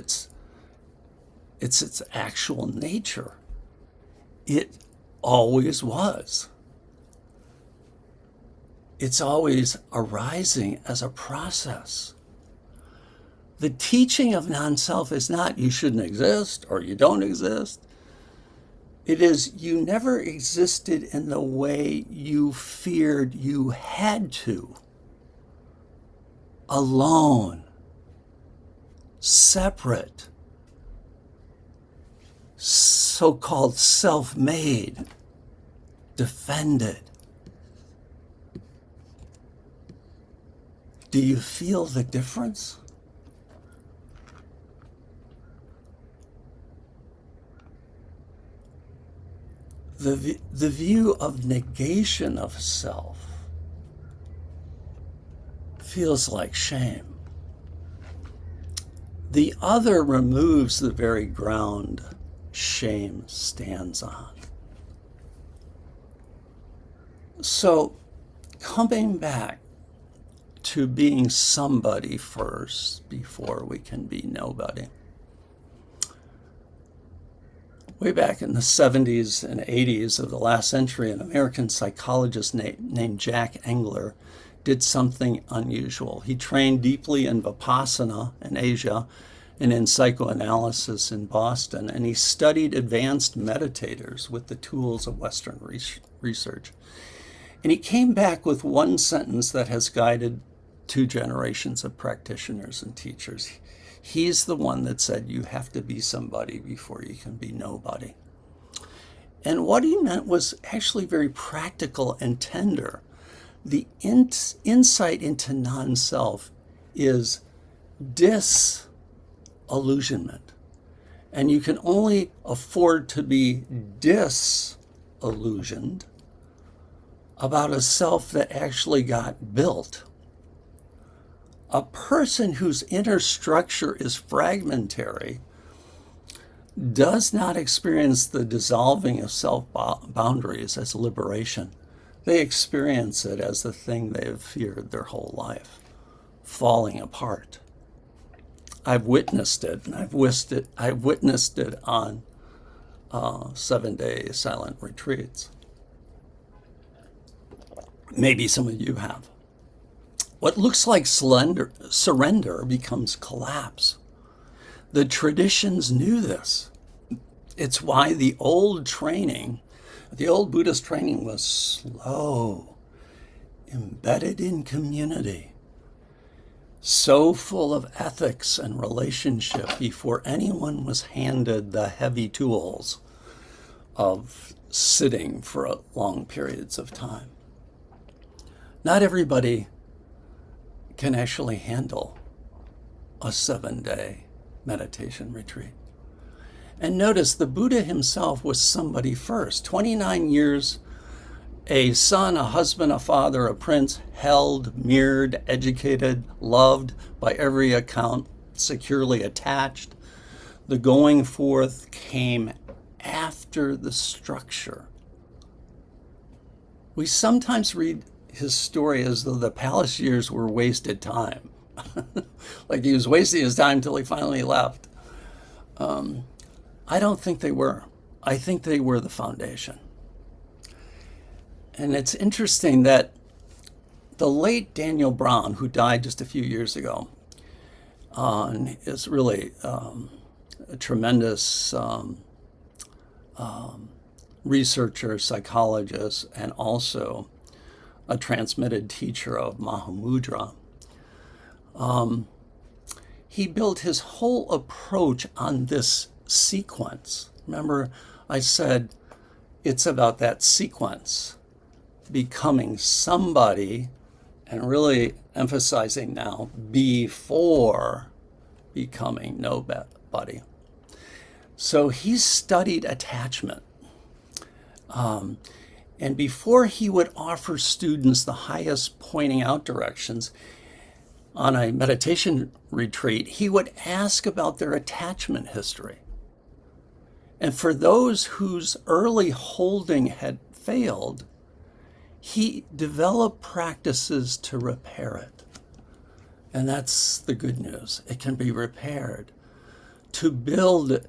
S8: It's its actual nature. It always was. It's always arising as a process. The teaching of non-self is not you shouldn't exist or you don't exist. It is you never existed in the way you feared you had to. Alone. Separate. So-called self-made. Defended. Do you feel the difference? the view of negation of self feels like shame. The other removes the very ground shame stands on. So, coming back to being somebody first before we can be nobody. Way back in the 70s and 80s of the last century, an American psychologist named Jack Engler did something unusual. He trained deeply in Vipassana in Asia and in psychoanalysis in Boston, and he studied advanced meditators with the tools of Western research. And he came back with one sentence that has guided 2 generations of practitioners and teachers. He's the one that said you have to be somebody before you can be nobody. And what he meant was actually very practical and tender. The insight into non-self is disillusionment. And you can only afford to be disillusioned about a self that actually got built. A person whose inner structure is fragmentary does not experience the dissolving of self-boundaries as liberation. They experience it as the thing they've feared their whole life, falling apart. I've witnessed it, and I've witnessed it on 7-day silent retreats. Maybe some of you have. What looks like surrender becomes collapse. The traditions knew this. It's why the old Buddhist training was slow, embedded in community, so full of ethics and relationship before anyone was handed the heavy tools of sitting for long periods of time. Not everybody can actually handle a 7-day meditation retreat. And notice the Buddha himself was somebody first. 29 years, a son, a husband, a father, a prince, held, mirrored, educated, loved, by every account, securely attached. The going forth came after the structure. We sometimes read his story as though the palace years were wasted time. Like he was wasting his time till he finally left. I don't think they were. I think they were the foundation. And it's interesting that the late Daniel Brown, who died just a few years ago, is really a tremendous researcher, psychologist, and also a transmitted teacher of Mahamudra. He built his whole approach on this sequence. Remember, I said it's about that sequence, becoming somebody, and really emphasizing now, before becoming nobody. So he studied attachment. And before he would offer students the highest pointing out directions on a meditation retreat, he would ask about their attachment history. And for those whose early holding had failed, he developed practices to repair it. And that's the good news. It can be repaired. To build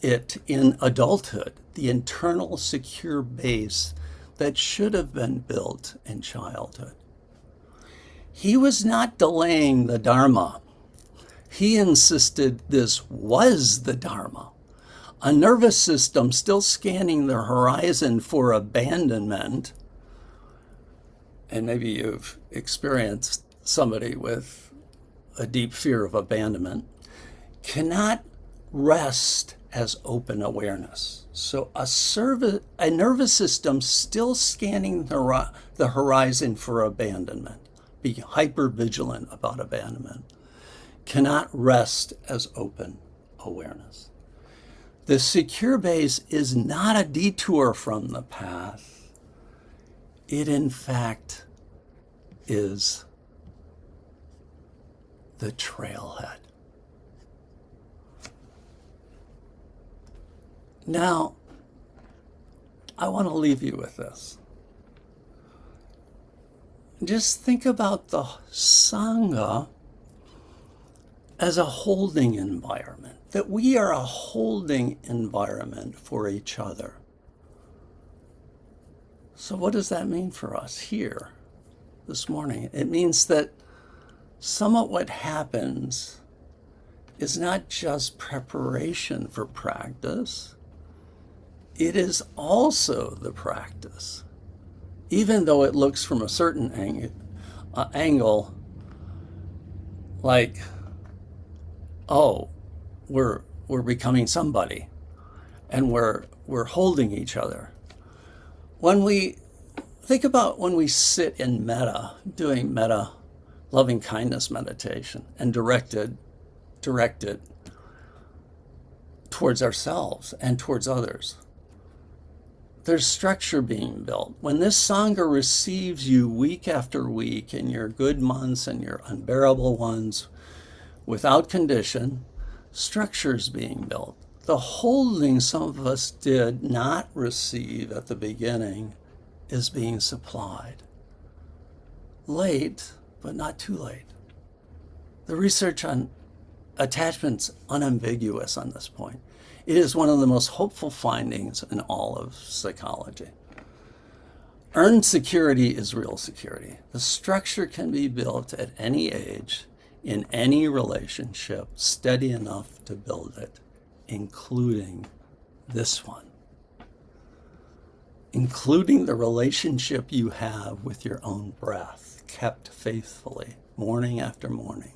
S8: it in adulthood, the internal secure base that should have been built in childhood. He was not delaying the Dharma. He insisted this was the Dharma. A nervous system still scanning the horizon for abandonment, and maybe you've experienced somebody with a deep fear of abandonment, cannot rest as open awareness. So a nervous system still scanning the horizon for abandonment, be hyper vigilant about abandonment, cannot rest as open awareness. The secure base is not a detour from the path. It, in fact, is the trailhead. Now, I want to leave you with this. Just think about the Sangha as a holding environment, that we are a holding environment for each other. So what does that mean for us here this morning? It means that somewhat what happens is not just preparation for practice, it is also the practice. Even though it looks from a certain angle like, oh, we're becoming somebody and we're holding each other. When we think about when we sit in metta, doing metta, loving kindness meditation, and direct it towards ourselves and towards others, there's structure being built. When this Sangha receives you week after week in your good months and your unbearable ones, without condition, structure's being built. The holding some of us did not receive at the beginning is being supplied. Late, but not too late. The research on attachment's unambiguous on this point. It is one of the most hopeful findings in all of psychology. Earned security is real security. The structure can be built at any age, in any relationship, steady enough to build it, including this one. Including the relationship you have with your own breath, kept faithfully, morning after morning,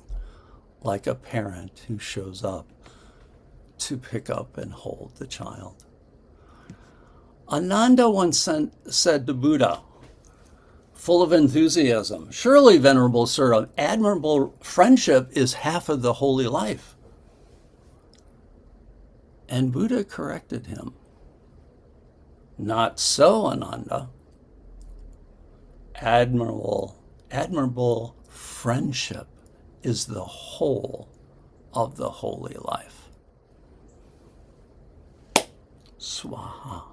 S8: like a parent who shows up to pick up and hold the child. Ananda once said to Buddha, full of enthusiasm, "Surely, Venerable Sir, admirable friendship is half of the holy life." And Buddha corrected him. Not so, Ananda. Admirable friendship is the whole of the holy life. Swaha.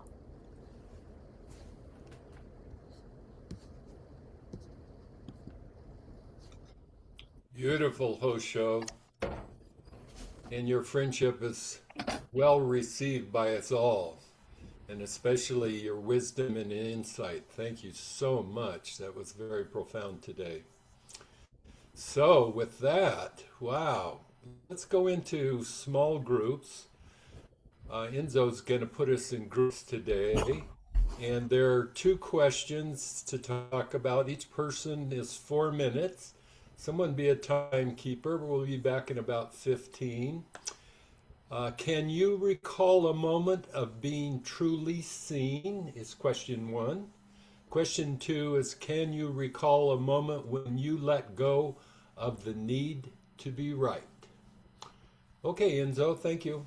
S1: Beautiful, Hosho. And your friendship is well received by us all, and especially your wisdom and insight. Thank you so much. That was very profound today. So, with that, wow, let's go into small groups. Enzo's going to put us in groups today. And there are 2 questions to talk about. Each person is 4 minutes. Someone be a timekeeper. We'll be back in about 15. Can you recall a moment of being truly seen? Is question 1. Question 2 is, can you recall a moment when you let go of the need to be right? Okay, Enzo, thank you.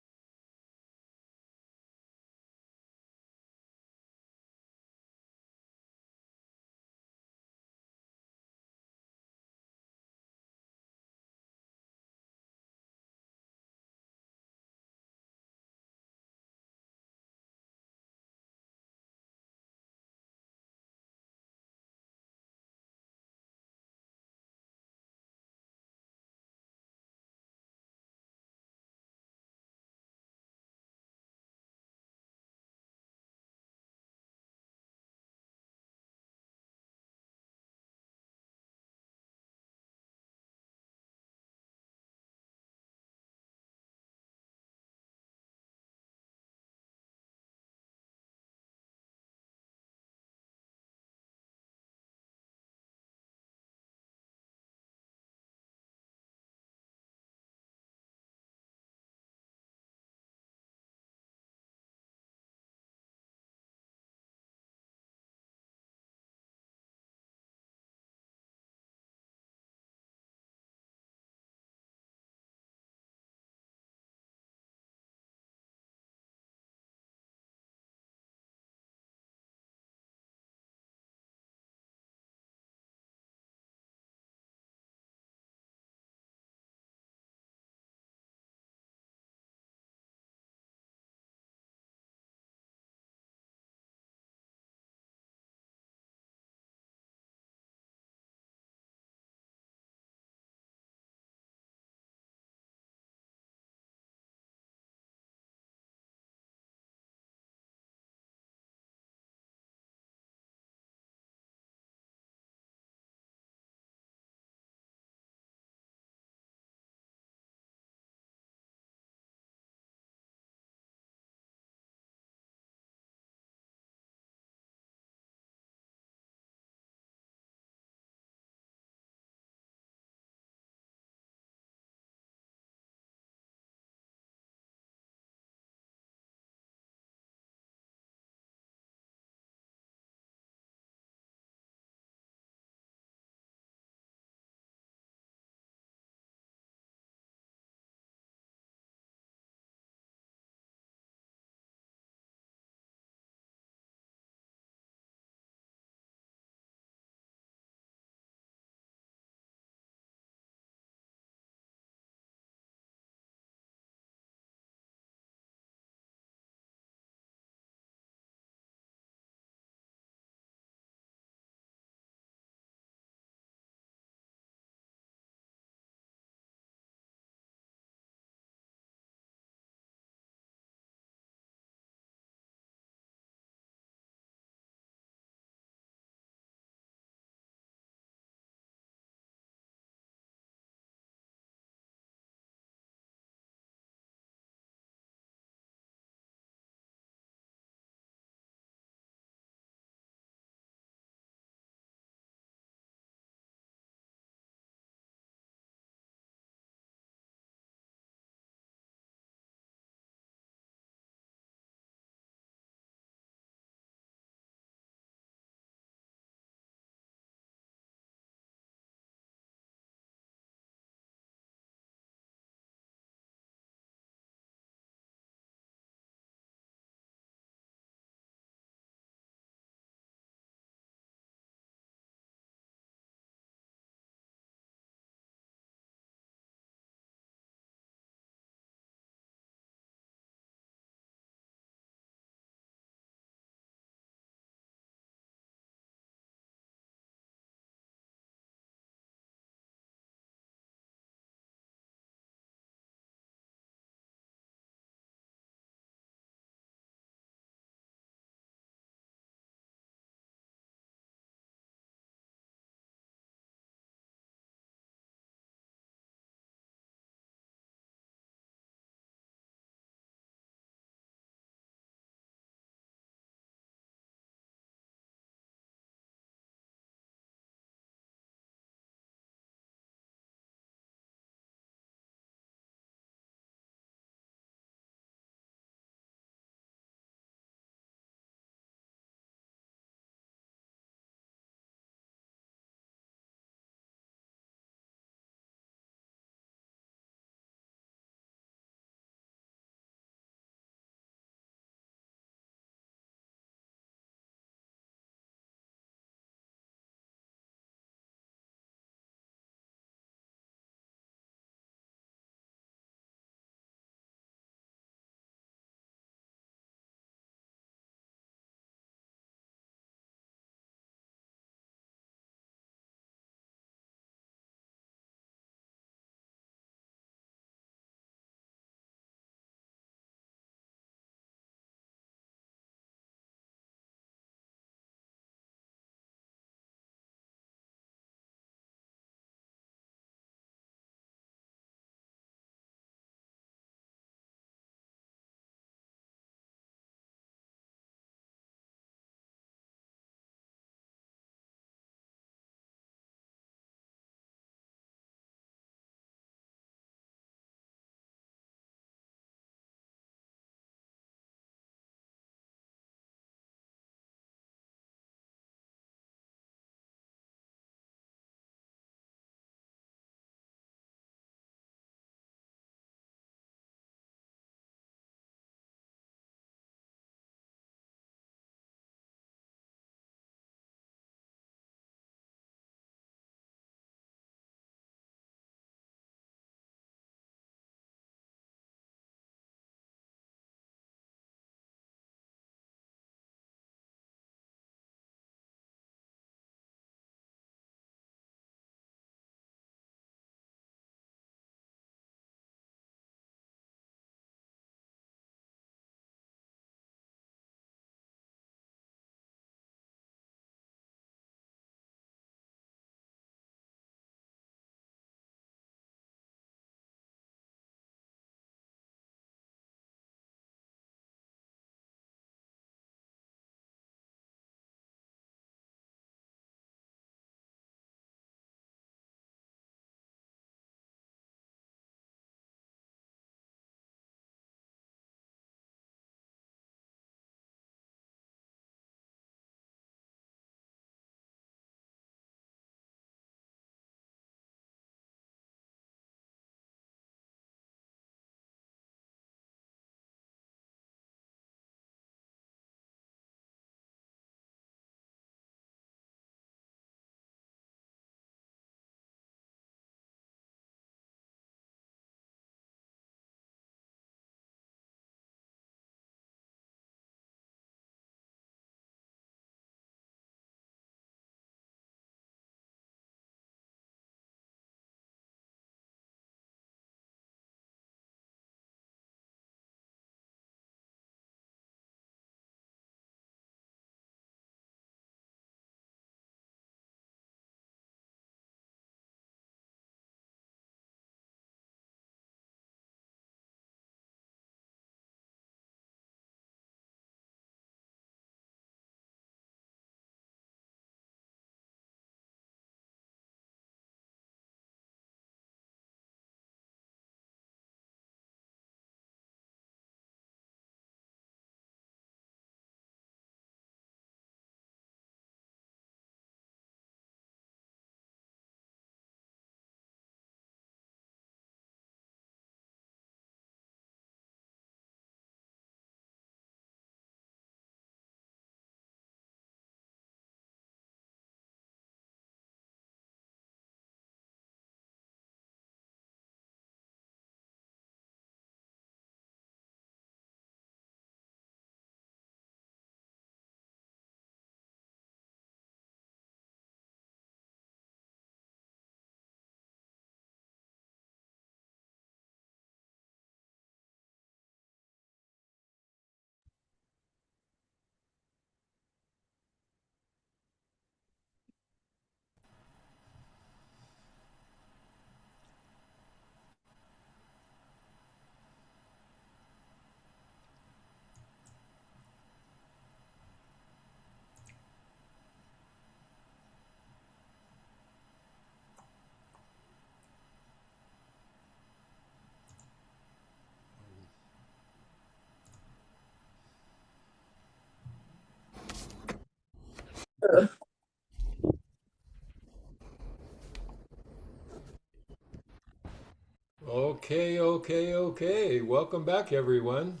S1: Okay, okay, okay. Welcome back, everyone.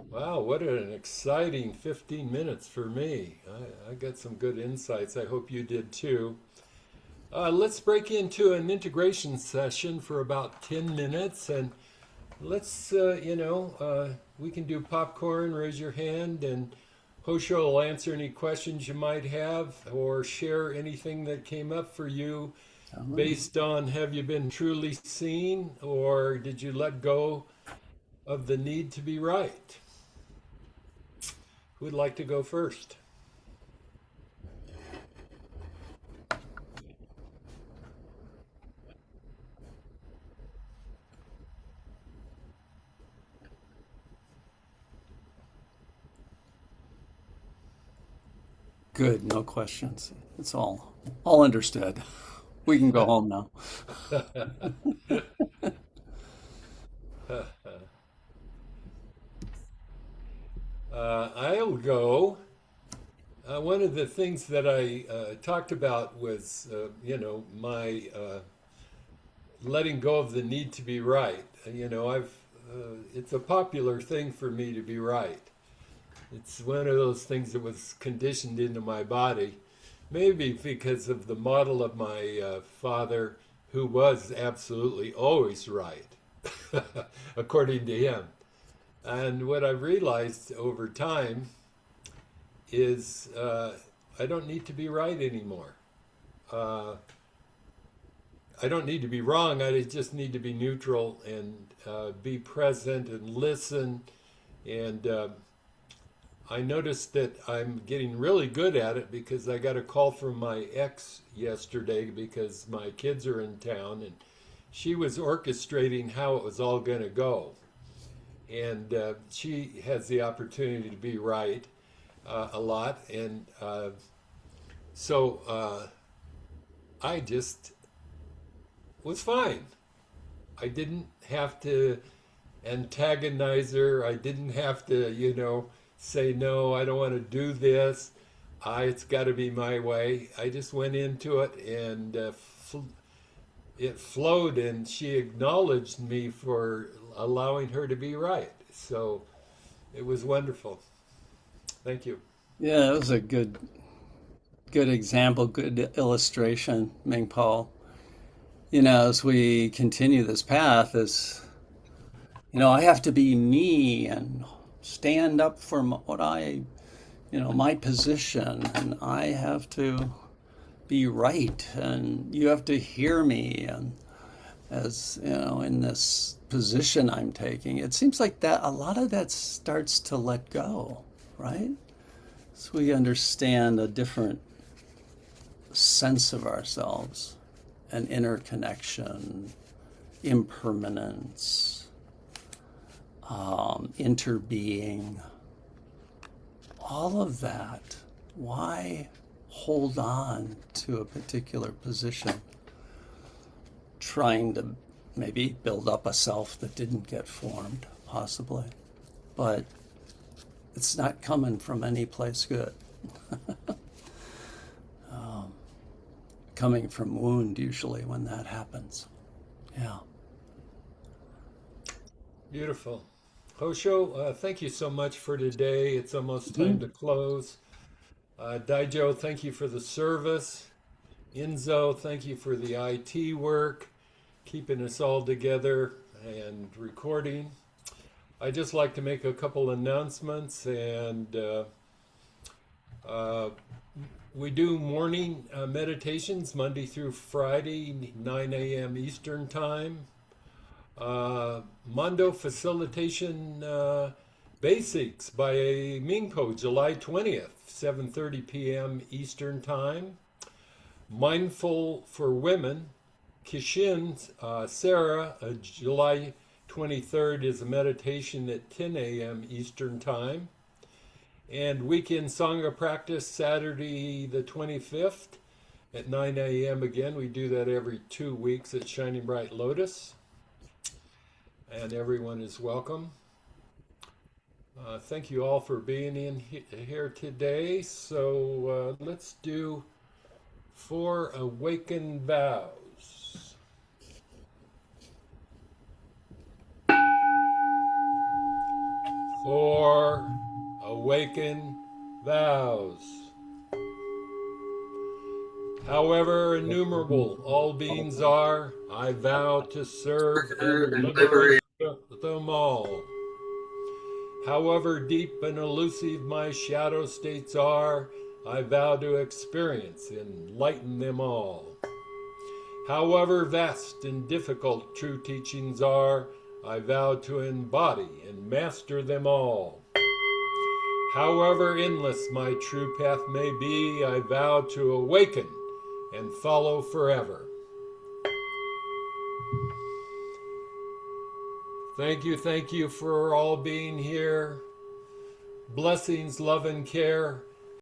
S1: Wow, what an exciting 15 minutes for me. I got some good insights. I hope you did too. Let's break into an integration session for about 10 minutes and let's, we can do popcorn, raise your hand, and Hosho will answer any questions you might have or share anything that came up for you based on have you been truly seen or did you let go of the need to be right? Who would like to go first?
S8: Good, no questions. It's all understood. We can go home now.
S1: I'll go. One of the things that I talked about was, my letting go of the need to be right. It's a popular thing for me to be right. It's one of those things that was conditioned into my body, maybe because of the model of my father, who was absolutely always right, according to him. And what I've realized over time is I don't need to be right anymore. Uh, I don't need to be wrong. I just need to be neutral and be present and listen. And I noticed that I'm getting really good at it because I got a call from my ex yesterday because my kids are in town and she was orchestrating how it was all going to go. And she has the opportunity to be right a lot. And so I just was fine. I didn't have to antagonize her. I didn't have to, say, no, I don't want to do this. It's got to be my way. I just went into it and it flowed, and she acknowledged me for allowing her to be right. So it was wonderful. Thank you.
S8: Yeah, it was a good example, good illustration, Ming Po. As we continue this path, I have to be me and stand up for what my position, and I have to be right, and you have to hear me, and as in this position I'm taking, it seems like that a lot of that starts to let go, right? So we understand a different sense of ourselves, an interconnection, impermanence, interbeing, all of that. Why hold on to a particular position, trying to maybe build up a self that didn't get formed, possibly, but it's not coming from any place good. Coming from wound, usually, when that happens. Yeah.
S1: Beautiful. Hosho, thank you so much for today. It's almost time to close. Daijo, thank you for the service. Inzo, thank you for the IT work, keeping us all together and recording. I'd just like to make a couple announcements, and we do morning meditations Monday through Friday, 9 a.m. Eastern Time. Mondo Facilitation Basics by Mingpo, July 20th, 7:30 p.m. Eastern Time. Mindful for Women, Kishin, Sarah, July 23rd is a meditation at 10 a.m. Eastern Time. And weekend Sangha practice Saturday the 25th at 9 a.m. again. We do that every 2 weeks at Shining Bright Lotus. And everyone is welcome. Thank you all for being here today. So let's do 4 awakened vows. Four awakened vows. However innumerable all beings are, I vow to serve and liberate them all. However deep and elusive my shadow states are, I vow to experience and enlighten them all. However vast and difficult true teachings are, I vow to embody and master them all. However endless my true path may be, I vow to awaken and follow forever. Thank you for all being here. Blessings, love, and care.